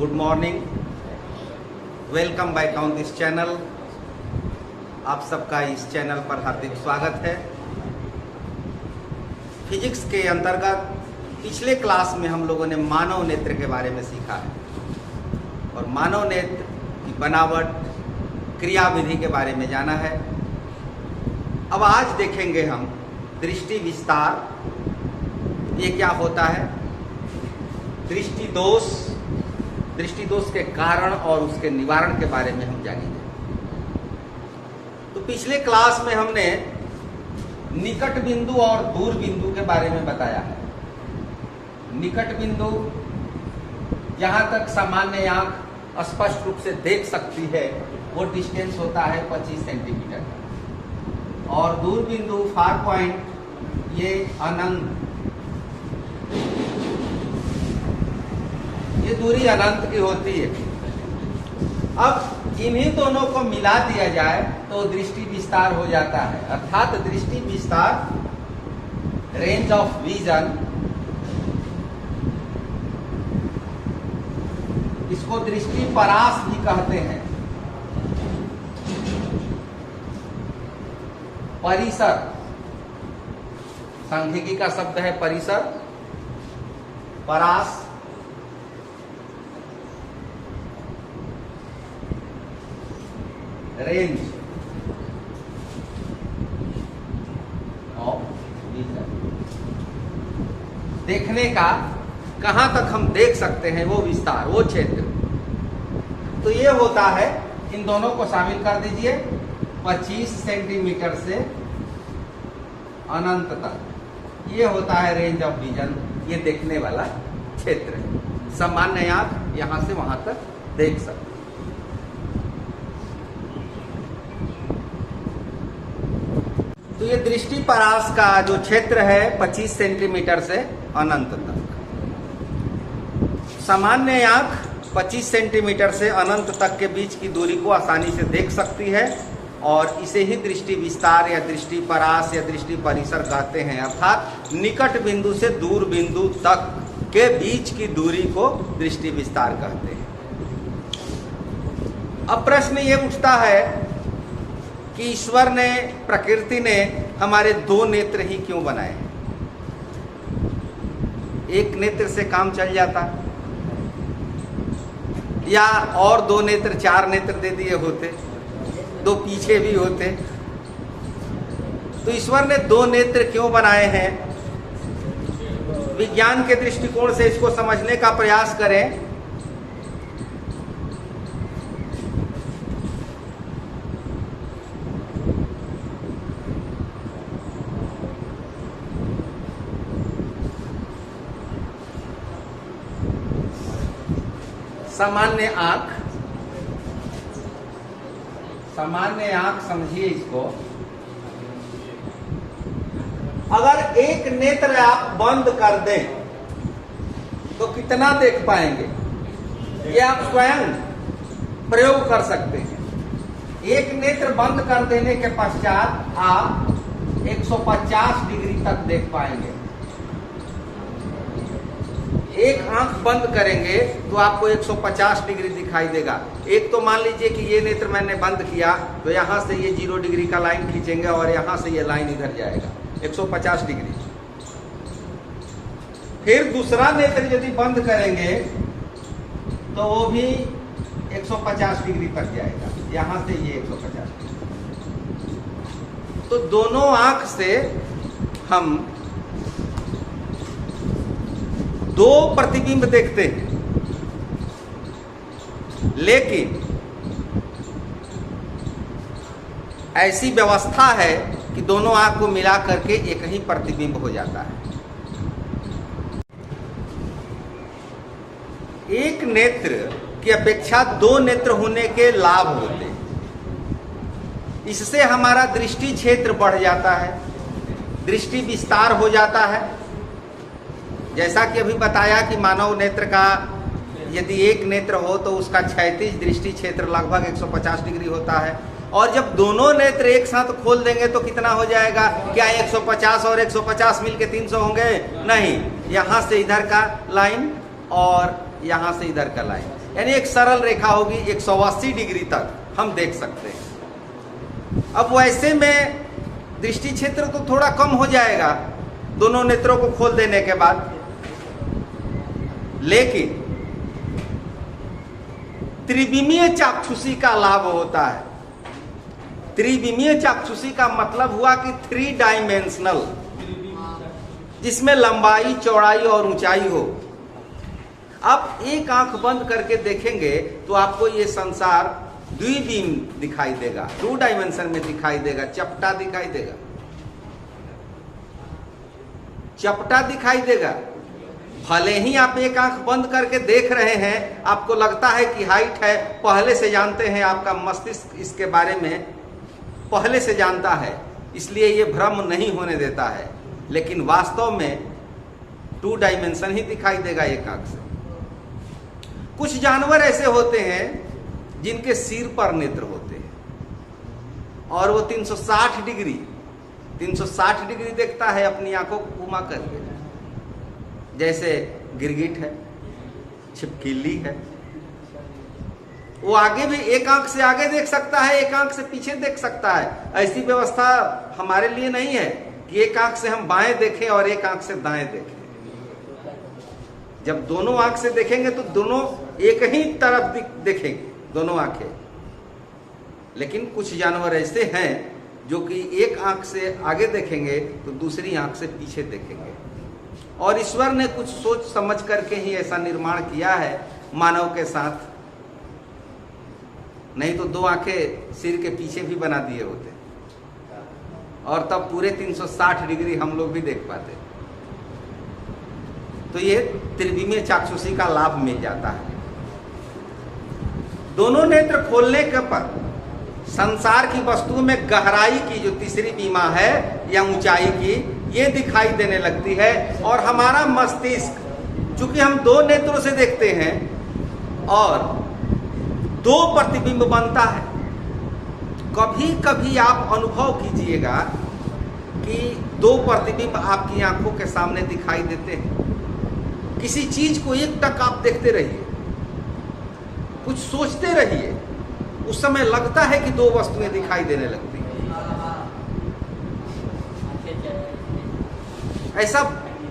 Good morning, welcome back on this channel. आप सबका इस चैनल पर हार्दिक स्वागत है। फिजिक्स के अंतर्गत पिछले क्लास में हम लोगों ने मानव नेत्र के बारे में सीखा है और मानव नेत्र की बनावट, क्रियाविधि के बारे में जाना है। अब आज देखेंगे हम दृष्टि विस्तार, ये क्या होता है, दृष्टि दोष के कारण और उसके निवारण के बारे में हम जानेंगे। तो पिछले क्लास में हमने निकट बिंदु और दूर बिंदु के बारे में बताया है। निकट बिंदु जहां तक सामान्य आंख स्पष्ट रूप से देख सकती है वो डिस्टेंस होता है 25 सेंटीमीटर और दूर बिंदु फार पॉइंट ये अनंत, ये दूरी अनंत की होती है। अब इन्हीं दोनों को मिला दिया जाए तो दृष्टि विस्तार हो जाता है, अर्थात दृष्टि विस्तार, रेंज ऑफ विजन, इसको दृष्टि परास भी कहते हैं। परिसर, सांख्यिकी का शब्द है परिसर, परास रेंज ऑफ विजन, देखने का कहां तक हम देख सकते हैं वो विस्तार, वो क्षेत्र। तो ये होता है, इन दोनों को शामिल कर दीजिए, 25 सेंटीमीटर से अनंत तक, ये होता है रेंज ऑफ विजन, ये देखने वाला क्षेत्र। सामान्य आंख यहां से वहां तक देख सकते। तो ये दृष्टि परास का जो क्षेत्र है 25 सेंटीमीटर से अनंत तक। सामान्य आंख 25 सेंटीमीटर से अनंत तक के बीच की दूरी को आसानी से देख सकती है और इसे ही दृष्टि विस्तार या दृष्टि परास या दृष्टि परिसर कहते हैं, अर्थात निकट बिंदु से दूर बिंदु तक के बीच की दूरी को दृष्टि विस्तार कहते हैं। अब प्रश्न ये उठता है कि ईश्वर ने, प्रकृति ने हमारे दो नेत्र ही क्यों बनाए? एक नेत्र से काम चल जाता या और दो नेत्र, चार नेत्र दे दिए होते, दो पीछे भी होते। तो ईश्वर ने दो नेत्र क्यों बनाए हैं? विज्ञान के दृष्टिकोण से इसको समझने का प्रयास करें। सामान्य आंख समझिए इसको, अगर एक नेत्र आप बंद कर दें तो कितना देख पाएंगे? ये आप स्वयं प्रयोग कर सकते हैं। एक नेत्र बंद कर देने के पश्चात आप 150 डिग्री तक देख पाएंगे। एक आंख बंद करेंगे तो आपको 150 डिग्री दिखाई देगा। एक तो मान लीजिए कि ये नेत्र मैंने बंद किया तो यहां से ये 0 डिग्री का लाइन खींचेंगे और यहां से ये लाइन इधर जाएगा 150 डिग्री। फिर दूसरा नेत्र यदि बंद करेंगे तो वो भी 150 डिग्री तक जाएगा, यहां से ये 150 डिग्री। तो दोनों आंख से हम दो प्रतिबिंब देखते हैं, लेकिन ऐसी व्यवस्था है कि दोनों आंख को मिला करके एक ही प्रतिबिंब हो जाता है। एक नेत्र की अपेक्षा दो नेत्र होने के लाभ होते हैं। इससे हमारा दृष्टि क्षेत्र बढ़ जाता है, दृष्टि विस्तार हो जाता है। जैसा कि अभी बताया कि मानव नेत्र का यदि एक नेत्र हो तो उसका क्षैतिज दृष्टि क्षेत्र लगभग 150 डिग्री होता है, और जब दोनों नेत्र एक साथ खोल देंगे तो कितना हो जाएगा? क्या 150 और 150 मिलके 300 होंगे? नहीं, यहाँ से इधर का लाइन और यहाँ से इधर का लाइन, यानी एक सरल रेखा होगी 180 डिग्री तक हम देख सकते हैं। अब वैसे में दृष्टि क्षेत्र तो थोड़ा कम हो जाएगा दोनों नेत्रों को खोल देने के बाद, लेकिन त्रिविमीय चाक्षुषी का लाभ होता है। त्रिविमीय चाक्षुषी का मतलब हुआ कि 3 डायमेंशनल, जिसमें लंबाई, चौड़ाई और ऊंचाई हो। आप एक आंख बंद करके देखेंगे तो आपको ये संसार द्विबीम दिखाई देगा, 2 डायमेंशन में दिखाई देगा, चपटा दिखाई देगा, चपटा दिखाई देगा। भले ही आप एक आंख बंद करके देख रहे हैं, आपको लगता है कि हाइट है, पहले से जानते हैं, आपका मस्तिष्क इसके बारे में पहले से जानता है, इसलिए ये भ्रम नहीं होने देता है। लेकिन वास्तव में 2 डायमेंशन ही दिखाई देगा एक आंख से। कुछ जानवर ऐसे होते हैं जिनके सिर पर नेत्र होते हैं और वो 360 डिग्री देखता है अपनी आंखों को घुमा करके, जैसे गिरगिट है, छिपकली है। वो आगे भी एक आंख से आगे देख सकता है, एक आंख से पीछे देख सकता है। ऐसी व्यवस्था हमारे लिए नहीं है कि एक आंख से हम बाएं देखें और एक आंख से दाएं देखें। जब दोनों आंख से देखेंगे तो दोनों एक ही तरफ देखेंगे, दोनों आंखें। लेकिन कुछ जानवर ऐसे हैं जो कि एक आंख से आगे देखेंगे तो दूसरी आंख से पीछे देखेंगे। और ईश्वर ने कुछ सोच समझ करके ही ऐसा निर्माण किया है मानव के साथ, नहीं तो 2 आंखें सिर के पीछे भी बना दिए होते और तब पूरे 360 डिग्री हम लोग भी देख पाते। तो ये त्रिविमीय चाक्षुषी का लाभ मिल जाता है। दोनों नेत्र खोलने के पर संसार की वस्तु में गहराई की जो तीसरी बीमा है या ऊंचाई की, ये दिखाई देने लगती है। और हमारा मस्तिष्क, चूंकि हम 2 नेत्रों से देखते हैं और 2 प्रतिबिंब बनता है। कभी कभी आप अनुभव कीजिएगा कि 2 प्रतिबिंब आपकी आंखों के सामने दिखाई देते हैं। किसी चीज को एक टक आप देखते रहिए, कुछ सोचते रहिए, उस समय लगता है कि 2 वस्तुएं दिखाई देने लगती हैं। ऐसा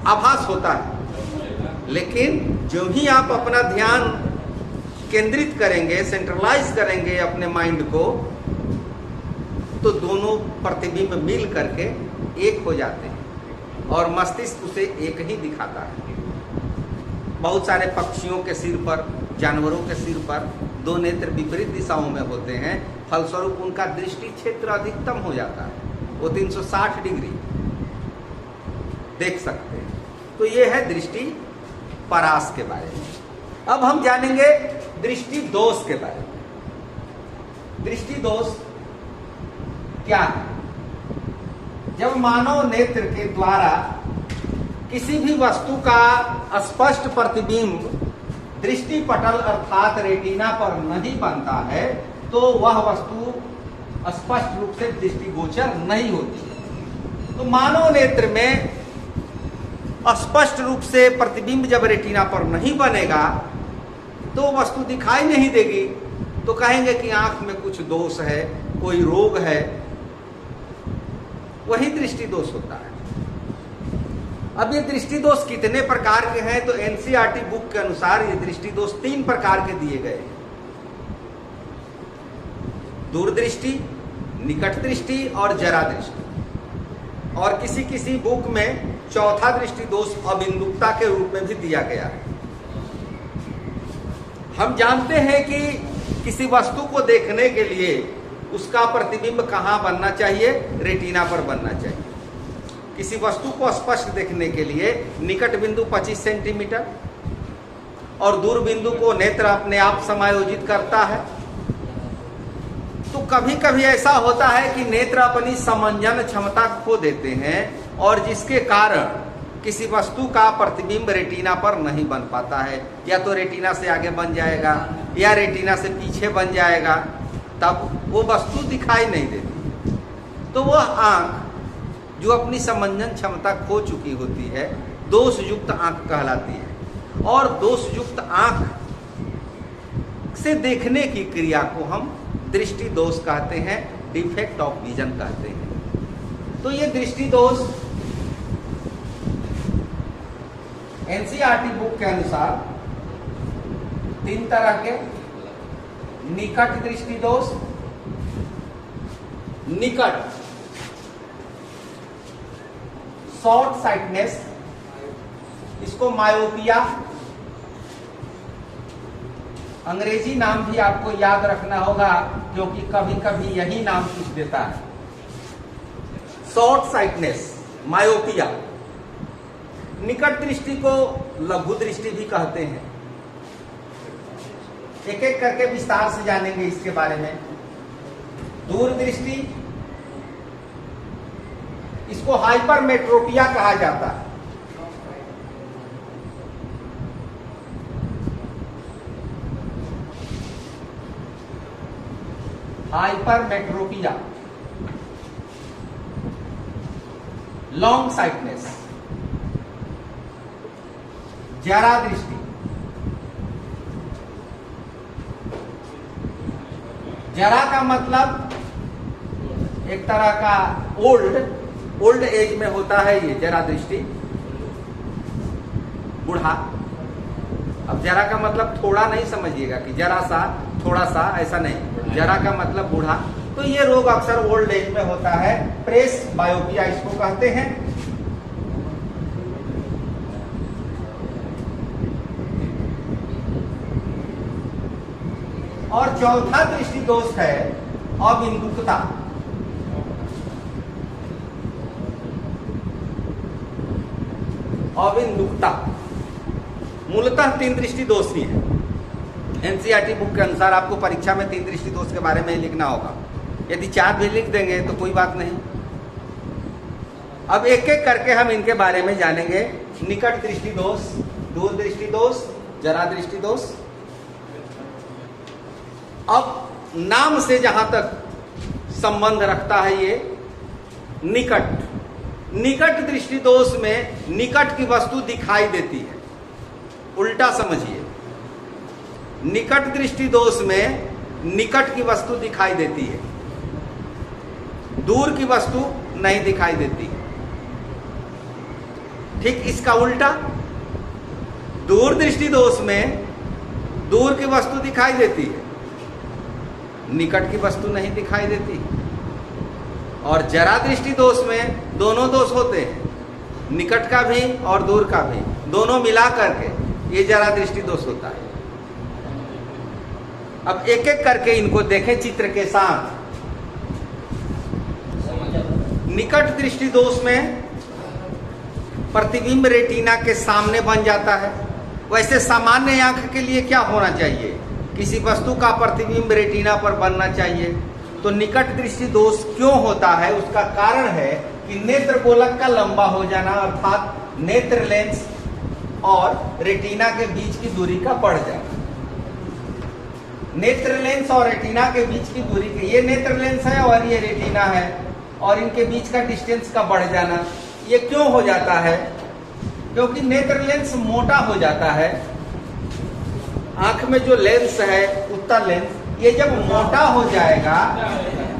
आभास होता है। लेकिन जो ही आप अपना ध्यान केंद्रित करेंगे, सेंट्रलाइज करेंगे अपने माइंड को, तो दोनों प्रतिबिंब मिल करके एक हो जाते हैं और मस्तिष्क उसे एक ही दिखाता है। बहुत सारे पक्षियों के सिर पर, जानवरों के सिर पर 2 नेत्र विपरीत दिशाओं में होते हैं, फलस्वरूप उनका दृष्टि क्षेत्र अधिकतम हो जाता है, वो 360 डिग्री देख सकते हैं। तो ये है दृष्टि परास के बारे में। अब हम जानेंगे दृष्टि दोष के बारे में। दृष्टि दोष क्या है? जब मानव नेत्र के द्वारा किसी भी वस्तु का स्पष्ट प्रतिबिंब दृष्टि पटल अर्थात रेटिना पर नहीं बनता है, तो वह वस्तु स्पष्ट रूप से दृष्टिगोचर नहीं होती। तो मानव नेत्र में स्पष्ट रूप से प्रतिबिंब जब रेटिना पर नहीं बनेगा तो वस्तु दिखाई नहीं देगी, तो कहेंगे कि आंख में कुछ दोष है, कोई रोग है। वही दृष्टि दोष होता है। अब ये दृष्टि दोष कितने प्रकार के हैं? तो एनसीईआरटी बुक के अनुसार ये दृष्टि दोष 3 प्रकार के दिए गए हैं। दूरदृष्टि, निकट दृष्टि और जरा दृष्टि। और किसी किसी बुक में चौथा दृष्टि दोष अबिंदुकता के रूप में भी दिया गया है। हम जानते हैं कि किसी वस्तु को देखने के लिए उसका प्रतिबिंब कहाँ बनना चाहिए? रेटिना पर बनना चाहिए। किसी वस्तु को स्पष्ट देखने के लिए निकट बिंदु 25 सेंटीमीटर और दूर बिंदु को नेत्र अपने आप समायोजित करता है। तो कभी कभी ऐसा होता है कि नेत्र अपनी समंजन क्षमता खो देते हैं और जिसके कारण किसी वस्तु का प्रतिबिंब रेटिना पर नहीं बन पाता है। या तो रेटिना से आगे बन जाएगा या रेटिना से पीछे बन जाएगा, तब वो वस्तु दिखाई नहीं देती। तो वह आंख जो अपनी समंजन क्षमता खो चुकी होती है, दोषयुक्त आंख कहलाती है। और दोषयुक्त आंख से देखने की क्रिया को हम दृष्टि दोष कहते हैं, डिफेक्ट ऑफ विजन कहते हैं। तो ये दृष्टि दोष एनसीईआरटी बुक के अनुसार 3 तरह के: निकट दृष्टि दोष, निकट शॉर्ट साइटनेस, इसको मायोपिया, अंग्रेजी नाम भी आपको याद रखना होगा क्योंकि कभी कभी यही नाम पूछ देता है। Short sightedness, myopia. निकट दृष्टि को लघु दृष्टि भी कहते हैं। एक एक करके विस्तार से जानेंगे इसके बारे में। दूर दृष्टि, इसको हाइपरमेट्रोपिया कहा जाता है। हाइपरमेट्रोपिया। लॉन्ग साइटनेस, जरा दृष्टि। जरा का मतलब एक तरह का ओल्ड एज में होता है ये जरा दृष्टि, बूढ़ा। अब जरा का मतलब थोड़ा नहीं समझिएगा कि जरा सा, थोड़ा सा, ऐसा नहीं। जरा का मतलब बूढ़ा। तो ये रोग अक्सर ओल्ड एज में होता है। प्रेस बायोपिया इसको कहते हैं। और चौथा दृष्टि दोष है अबिंदुकता। अबिंदुकता मूलतः 3 दृष्टि दोष ही है। एनसीईआरटी बुक के अनुसार आपको परीक्षा में 3 दृष्टि दोष के बारे में ही लिखना होगा। यदि 4 भी लिख देंगे तो कोई बात नहीं। अब एक एक करके हम इनके बारे में जानेंगे। निकट दृष्टि दोष, दूर दृष्टि दोष, जरा दृष्टि दोष। अब नाम से जहां तक संबंध रखता है ये निकट दृष्टि दोष में निकट की वस्तु दिखाई देती है। उल्टा समझिए, निकट दृष्टि दोष में निकट की वस्तु दिखाई देती है, दूर की वस्तु नहीं दिखाई देती। ठीक इसका उल्टा, दूर दृष्टि दोष में दूर की वस्तु दिखाई देती है, निकट की वस्तु नहीं दिखाई देती। और जरा दृष्टि दोष में दोनों दोष होते हैं, निकट का भी और दूर का भी, दोनों मिला करके ये जरा दृष्टि दोष होता है। अब एक एक करके इनको देखें चित्र के साथ। निकट दृष्टि दोष में प्रतिबिंब रेटिना के सामने बन जाता है। वैसे सामान्य आंख के लिए क्या होना चाहिए? किसी वस्तु का प्रतिबिंब रेटिना पर बनना चाहिए। तो निकट दृष्टि दोष क्यों होता है? उसका कारण है कि नेत्र गोलक का लंबा हो जाना, अर्थात नेत्र लेंस और रेटिना के बीच की दूरी का बढ़ जाना। नेत्र लेंस और रेटिना के बीच की दूरी के, ये नेत्र लेंस है और ये रेटिना है, और इनके बीच का डिस्टेंस का बढ़ जाना। ये क्यों हो जाता है? क्योंकि नेत्र लेंस मोटा हो जाता है। आंख में जो लेंस है, उत्तल लेंस, ये जब मोटा हो जाएगा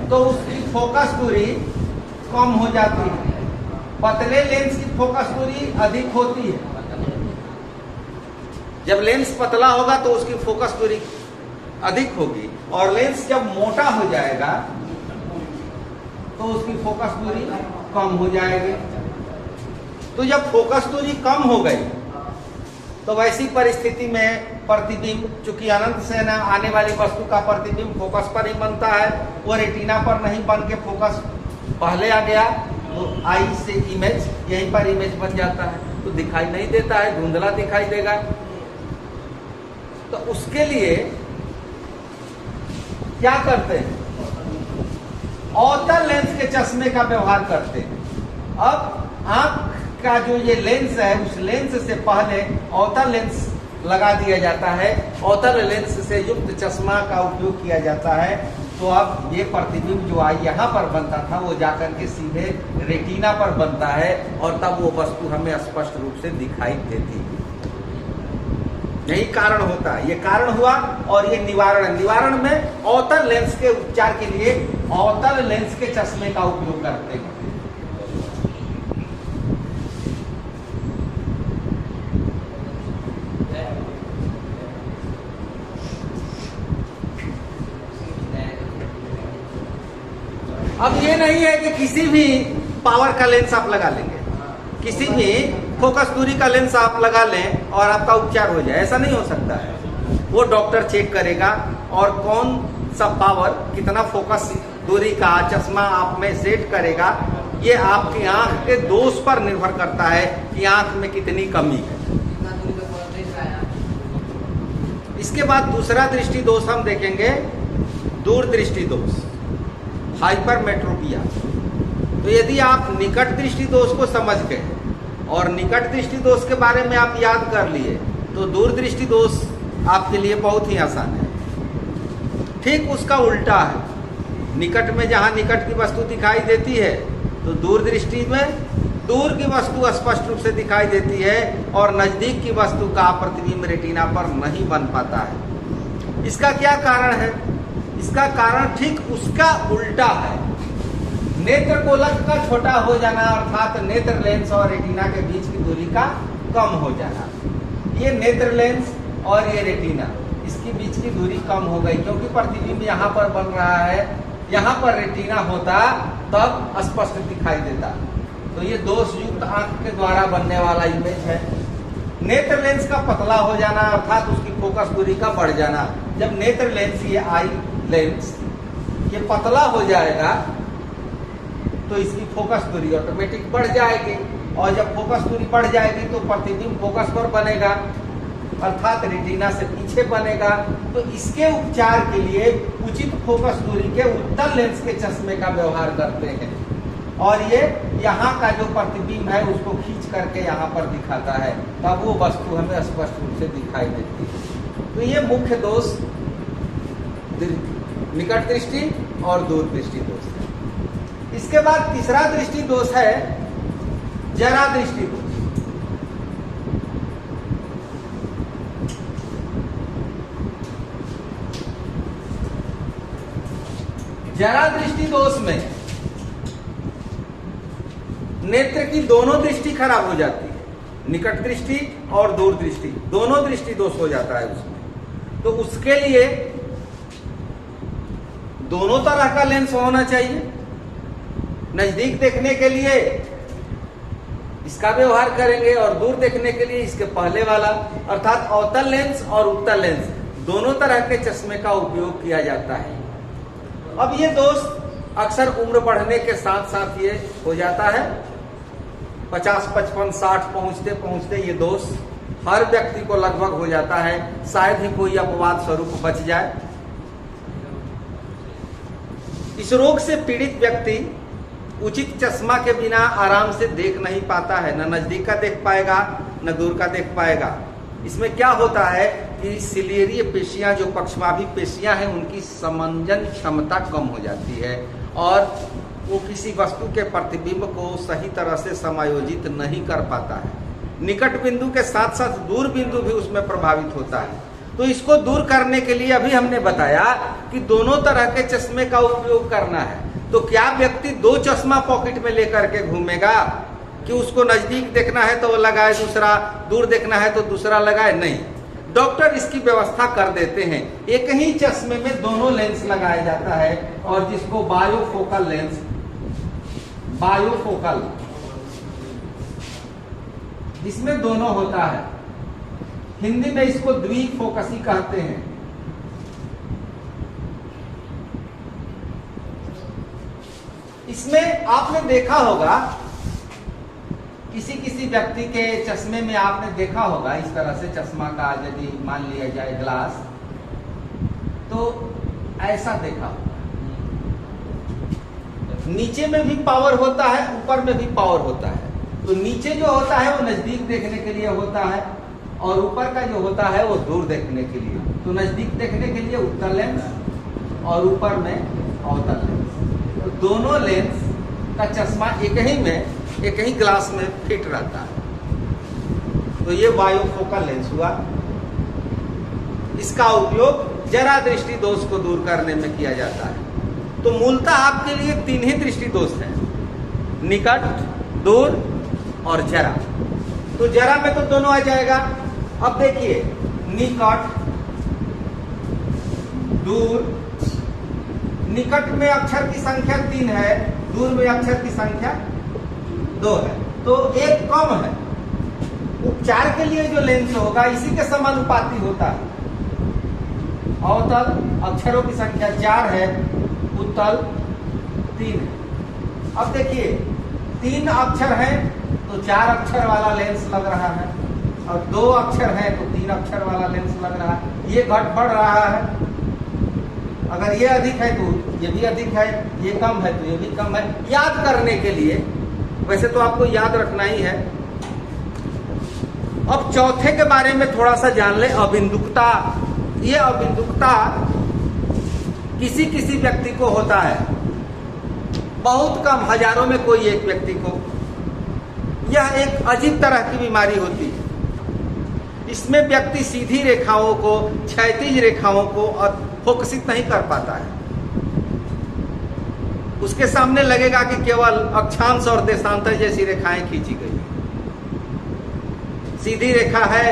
तो उसकी फोकस दूरी कम हो जाती है। पतले लेंस की फोकस दूरी अधिक होती है। जब लेंस पतला होगा तो उसकी फोकस दूरी अधिक होगी, और लेंस जब मोटा हो जाएगा तो उसकी फोकस दूरी कम हो जाएगी। तो जब फोकस दूरी कम हो गई तो वैसी परिस्थिति में प्रतिबिंब, चूंकि अनंत से ना आने वाली वस्तु का प्रतिबिंब फोकस पर ही बनता है, वो रेटिना पर नहीं बन के फोकस पहले आ गया, तो आई से इमेज, यहीं पर इमेज बन जाता है, तो दिखाई नहीं देता है, धुंधला दिखाई देगा। तो उसके लिए क्या करते हैं? अवतल लेंस के चश्मे का व्यवहार करते हैं। अब आंख का जो ये लेंस है, उस लेंस से पहले अवतल लेंस लगा दिया जाता है। अवतल लेंस से युक्त चश्मा का उपयोग किया जाता है। तो अब ये प्रतिबिंब जो आई यहाँ पर बनता था, वो जाकर के सीधे रेटिना पर बनता है, और तब वो वस्तु हमें स्पष्ट रूप से दिखाई देती है। यही कारण होता है, ये कारण हुआ। और ये निवारण, निवारण में अवतल लेंस के उपचार के लिए अवतल लेंस के चश्मे का उपयोग करते हैं। अब ये नहीं है कि किसी भी पावर का लेंस आप लगा लेंगे, किसी भी फोकस दूरी का लेंस आप लगा लें और आपका उपचार हो जाए, ऐसा नहीं हो सकता है। वो डॉक्टर चेक करेगा और कौन सा पावर, कितना फोकस दूरी का चश्मा आप में सेट करेगा, ये आपकी आंख के दोष पर निर्भर करता है कि आंख में कितनी कमी है। इसके बाद दूसरा दृष्टि दोष हम देखेंगे, दूरदृष्टि दोष, हाइपरमेट्रोपिया। तो यदि आप निकट दृष्टि दोष को समझ गए और निकट दृष्टि दोष के बारे में आप याद कर लिए, तो दूरदृष्टि दोष आपके लिए बहुत ही आसान है। ठीक उसका उल्टा है, निकट में जहाँ निकट की वस्तु दिखाई देती है, तो दूरदृष्टि में दूर की वस्तु स्पष्ट रूप से दिखाई देती है और नजदीक की वस्तु का प्रतिबिंब रेटिना पर नहीं बन पाता है। इसका क्या कारण है? इसका कारण ठीक उसका उल्टा है। नेत्र गोलक का छोटा हो जाना, अर्थात नेत्र लेंस और रेटिना के बीच की दूरी का कम हो जाना। ये नेत्र लेंस और ये रेटिना, इसके बीच की दूरी कम हो गई, क्योंकि प्रतिबिंब यहाँ पर बन रहा है, यहाँ पर रेटिना होता तब स्पष्ट दिखाई देता। तो ये दोष युक्त आंख के द्वारा बनने वाला इमेज है। नेत्र लेंस का पतला हो जाना, अर्थात उसकी फोकस दूरी का बढ़ जाना। जब नेत्र लेंस, ये आई लेंस, ये पतला हो जाएगा तो इसकी फोकस दूरी ऑटोमेटिक बढ़ जाएगी, और जब फोकस दूरी बढ़ जाएगी तो प्रतिबिंब फोकस पर बनेगा, अर्थात रेटिना से पीछे बनेगा। तो इसके उपचार के लिए उचित फोकस दूरी के उत्तल लेंस के चश्मे का व्यवहार करते हैं, और ये यहाँ का जो प्रतिबिंब है उसको खींच करके यहाँ पर दिखाता है, तब वो वस्तु हमें स्पष्ट रूप से दिखाई देती है। तो ये मुख्य दोष निकट दृष्टि और दूर दृष्टि दोष है। इसके बाद तीसरा दृष्टि दोष है जरा दृष्टि दोष। जरा दृष्टि दोष में नेत्र की दोनों दृष्टि खराब हो जाती है, निकट दृष्टि और दूर दृष्टि, दोनों दृष्टि दोष हो जाता है उसमें। तो उसके लिए दोनों तरह का लेंस होना चाहिए। नजदीक देखने के लिए इसका व्यवहार करेंगे और दूर देखने के लिए इसके पहले वाला, अर्थात अवतल लेंस और उत्तल लेंस, दोनों तरह के चश्मे का उपयोग किया जाता है। अब ये दोष अक्सर उम्र बढ़ने के साथ साथ ये हो जाता है। 50, 55, 60 पहुंचते पहुंचते ये दोष हर व्यक्ति को लगभग हो जाता है, शायद ही कोई अपवाद स्वरूप बच जाए। इस रोग से पीड़ित व्यक्ति उचित चश्मा के बिना आराम से देख नहीं पाता है, न नजदीक का देख पाएगा न दूर का देख पाएगा। इसमें क्या होता है कि सिलेरिय पेशियां, जो पक्षमाभी पेशियां हैं, उनकी समंजन क्षमता कम हो जाती है और वो किसी वस्तु के प्रतिबिंब को सही तरह से समायोजित नहीं कर पाता है। निकट बिंदु के साथ साथ दूर बिंदु भी उसमें प्रभावित होता है। तो इसको दूर करने के लिए अभी हमने बताया कि दोनों तरह के चश्मे का उपयोग करना है। तो क्या व्यक्ति दो चश्मा पॉकेट में लेकर के घूमेगा कि उसको नजदीक देखना है तो वो लगाए दूसरा, दूर देखना है तो दूसरा लगाए? नहीं, डॉक्टर इसकी व्यवस्था कर देते हैं। एक ही चश्मे में दोनों लेंस लगाया जाता है, और जिसको बायोफोकल लेंस, बायोफोकल, इसमें दोनों होता है। हिंदी में इसको द्विफोकसी कहते हैं। इसमें आपने देखा होगा, किसी किसी व्यक्ति के चश्मे में आपने देखा होगा इस तरह से चश्मा का, यदि मान लिया जाए ग्लास, तो ऐसा देखा होगा। नीचे में भी पावर होता है, ऊपर में भी पावर होता है। तो नीचे जो होता है वो नजदीक देखने के लिए होता है, और ऊपर का जो होता है वो दूर देखने के लिए। तो नजदीक देखने के लिए उत्तल लेंस और ऊपर में अवतल लेंस। तो दोनों लेंस का चश्मा एक ही में, एक ही ग्लास में फिट रहता है। तो ये बायोफोकल लेंस हुआ। इसका उपयोग जरा दृष्टि दोष को दूर करने में किया जाता है। तो मूलतः आपके लिए 3 ही दृष्टि दोष हैं, निकट, दूर और जरा। तो जरा में तो दोनों आ जाएगा। अब देखिए, निकट, दूर, निकट में अक्षर की संख्या 3 है, दूर में अक्षर की संख्या 2 है, तो एक कम है। उपचार के लिए जो लेंस होगा इसी के समानुपाती होता है। अवतल अक्षरों की संख्या 4 है, उत्तल 3 है। अब देखिए, 3 अक्षर है तो 4 अक्षर वाला लेंस लग रहा है, और 2 अक्षर है तो 3 अक्षर वाला लेंस लग रहा है। ये घट बढ़ रहा है। अगर ये अधिक है तो ये भी अधिक है, ये कम है तो ये भी कम है। याद करने के लिए, वैसे तो आपको याद रखना ही है। अब चौथे के बारे में थोड़ा सा जान ले, अबिंदुकता। ये अबिंदुकता किसी किसी व्यक्ति को होता है, बहुत कम, हजारों में कोई एक व्यक्ति को। यह एक अजीब तरह की बीमारी होती है। इसमें व्यक्ति सीधी रेखाओं को, क्षैतिज रेखाओं को फोकसित नहीं कर पाता है। उसके सामने लगेगा कि केवल अक्षांश और देशांतर जैसी रेखाएं खींची गई। सीधी रेखा है,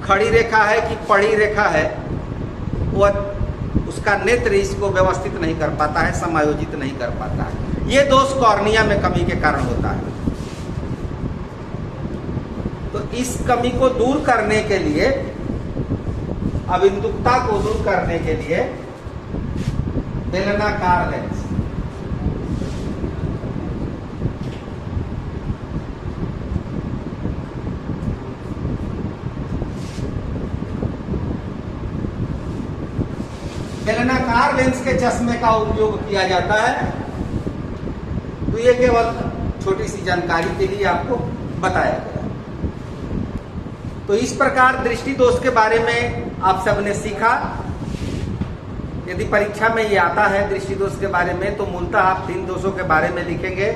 खड़ी रेखा है कि पड़ी रेखा है, वह उसका नेत्र इसको व्यवस्थित नहीं कर पाता है, समायोजित नहीं कर पाता है। ये दोष कॉर्निया में कमी के कारण होता है। तो इस कमी को दूर करने के लिए, अबिंदुकता को दूर करने के लिए बेलनाकार लेंस, बेलनाकार लेंस के चश्मे का उपयोग किया जाता है। तो ये केवल छोटी सी जानकारी के लिए आपको बताया गया। तो इस प्रकार दृष्टि दोष के बारे में आप सबने सीखा। यदि परीक्षा में ये आता है दृष्टि दोष के बारे में, तो मूलतः आप 3 दोषों के बारे में लिखेंगे,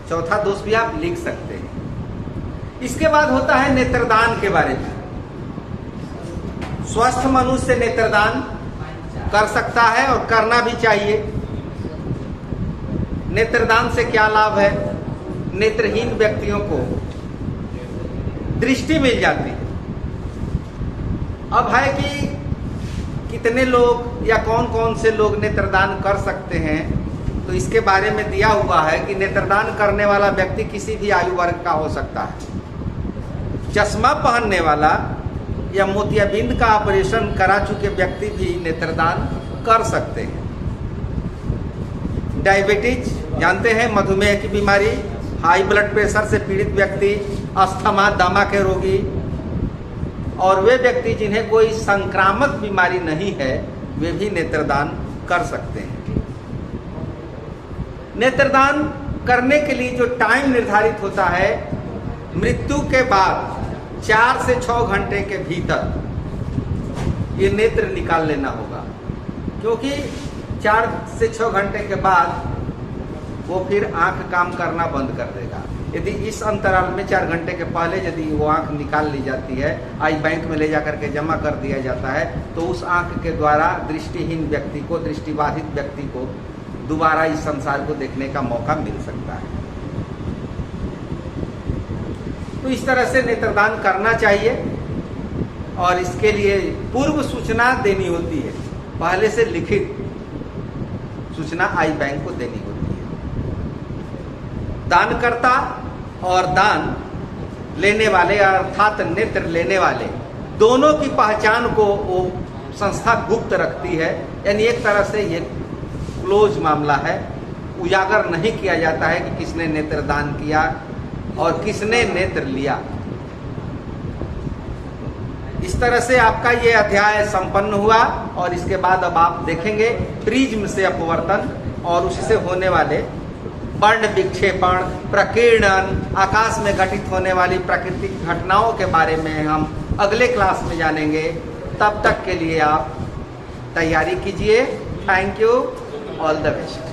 चौथा दोष भी आप लिख सकते हैं। इसके बाद होता है नेत्रदान के बारे में। स्वस्थ मनुष्य नेत्रदान कर सकता है और करना भी चाहिए। नेत्रदान से क्या लाभ है? नेत्रहीन व्यक्तियों को दृष्टि मिल जाती है। अब है कि कितने लोग या कौन कौन से लोग नेत्रदान कर सकते हैं, तो इसके बारे में दिया हुआ है कि नेत्रदान करने वाला व्यक्ति किसी भी आयु वर्ग का हो सकता है। चश्मा पहनने वाला या मोतियाबिंद का ऑपरेशन करा चुके व्यक्ति भी नेत्रदान कर सकते हैं। डायबिटीज जानते हैं, मधुमेह की बीमारी, हाई ब्लड प्रेशर से पीड़ित व्यक्ति, अस्थमा, दमा के रोगी, और वे व्यक्ति जिन्हें कोई संक्रामक बीमारी नहीं है, वे भी नेत्रदान कर सकते हैं। नेत्रदान करने के लिए जो टाइम निर्धारित होता है, मृत्यु के बाद 4 से 6 घंटे के भीतर ये नेत्र निकाल लेना होगा, क्योंकि 4 से 6 घंटे के बाद वो फिर आंख काम करना बंद कर देगा। यदि इस अंतराल में 4 घंटे के पहले यदि वो आंख निकाल ली जाती है, आई बैंक में ले जा करके जमा कर दिया जाता है, तो उस आंख के द्वारा दृष्टिहीन व्यक्ति को, दृष्टिबाधित व्यक्ति को दोबारा इस संसार को देखने का मौका मिल सकता है। तो इस तरह से नेत्रदान करना चाहिए, और इसके लिए पूर्व सूचना देनी होती है, पहले से लिखित सूचना आई बैंक को देनी होती है। दानकर्ता और दान लेने वाले अर्थात नेत्र लेने वाले दोनों की पहचान को वो संस्था गुप्त रखती है, यानी एक तरह से ये क्लोज मामला है। उजागर नहीं किया जाता है कि किसने नेत्र दान किया और किसने नेत्र लिया। इस तरह से आपका ये अध्याय संपन्न हुआ, और इसके बाद अब आप देखेंगे प्रिज्म से अपवर्तन और उससे होने वाले वर्ण विक्षेपण, प्रकीर्णन, आकाश में घटित होने वाली प्राकृतिक घटनाओं के बारे में हम अगले क्लास में जानेंगे। तब तक के लिए आप तैयारी कीजिए। Thank you, all the best.